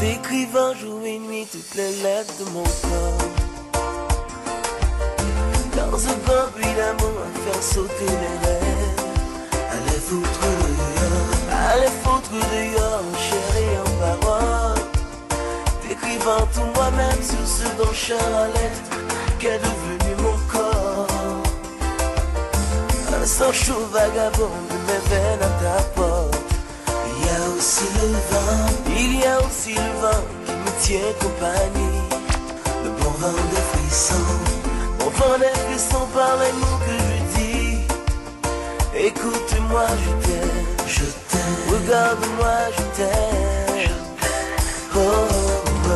T'écrivant jour et nuit toutes les lettres de mon corps. Dans un bambouille d'amour à faire sauter les rêves. Allez foutre dehors, chérie en parole. T'écrivant tout moi-même sur ce dont chère lettre qu'est devenu mon corps. Un sang chaud vagabond de mes veines à ta porte. Il y a aussi le vent qui me tient compagnie. Le bon vent des frissons, par les mots que je dis. Écoute-moi, je t'aime, regarde-moi, je t'aime. Oh, oh, oh,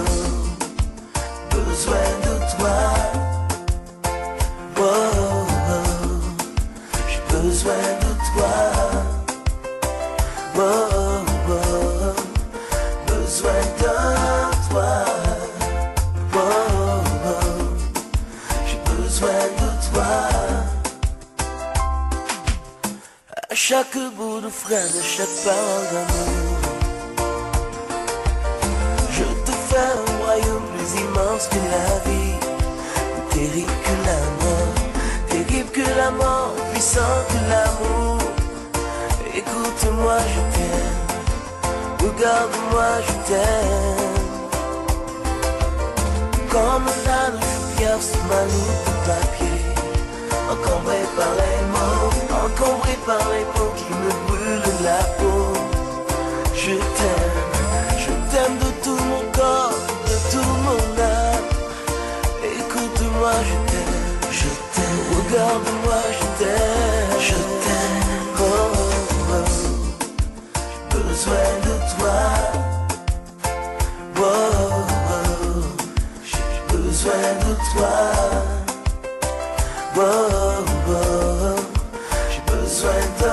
besoin de toi. Oh, oh, oh, j'ai besoin de toi. Oh, oh, oh, besoin de toi. Oh, oh, oh, j'ai besoin de toi. À chaque bout de phrase, à chaque parole d'amour, je te fais un royaume plus immense que la vie. Terrible que la mort, puissant que l'amour. Écoute-moi, je t'aime. Regarde-moi, je t'aime. Comme la chaudière sur ma loupe de papier. Encombré par les mots qui me brûlent la peau. Je t'aime de tout mon corps, de tout mon âme. Écoute-moi, je t'aime, regarde-moi, je t'aime. Oh, oh, oh, j'ai besoin de toi. Oh, oh, oh, j'ai besoin de toi. Oh, oh, oh, j'ai besoin de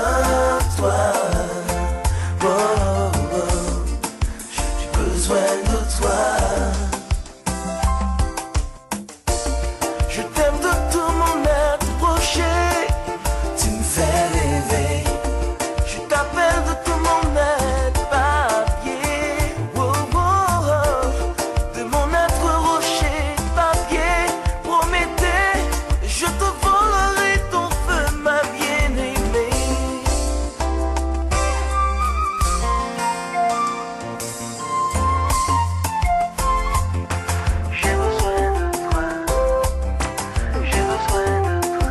toi. Oh, oh, j'ai besoin de toi. Je t'aime de tout mon être broché. Tu me fais rêver. Je t'appelle de tout mon être papier. Oh, oh, oh, de mon être rocher, papier. Promettez, je te volerai ton feu, ma bien-aimée. J'ai besoin de toi. J'ai besoin de toi.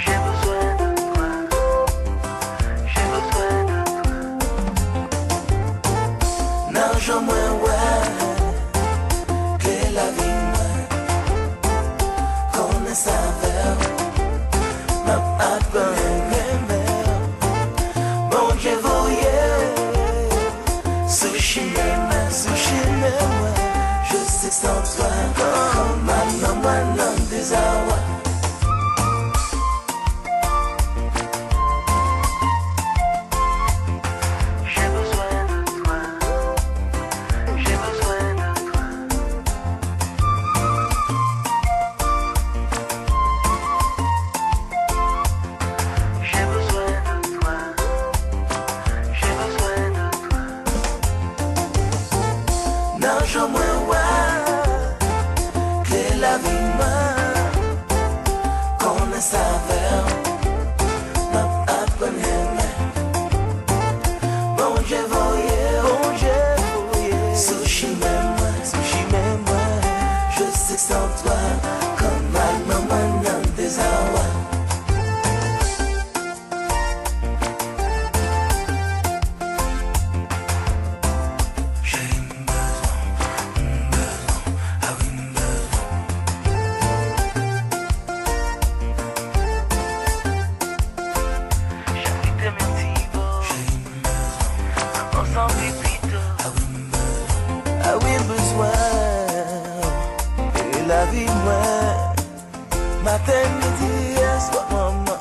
J'ai besoin de toi. J'ai besoin de toi. Non, j'en moins ouais, que la vie moins, qu'on ne savait, m'a appelé mère. Bon Dieu voyait, sushi même, je sais sans toi, comme un homme des awa. J'ai besoin de toi. J'ai besoin de toi. J'ai besoin de toi. J'ai besoin de toi. Non, j'en moins ouais, que la vie m'a, qu'on ne savait, m'a appelé mère. Bon Dieu voyait, sushi même moi, je sais sans toi, comme un homme des awa. J'ai une besoin, ah oui, une besoin. J'habite mes petits bords. J'ai une besoin, on s'en fait plutôt. Ah oui, besoin. Et la vie, moi, matin, midi, et soir, maman.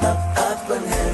Ma appelé,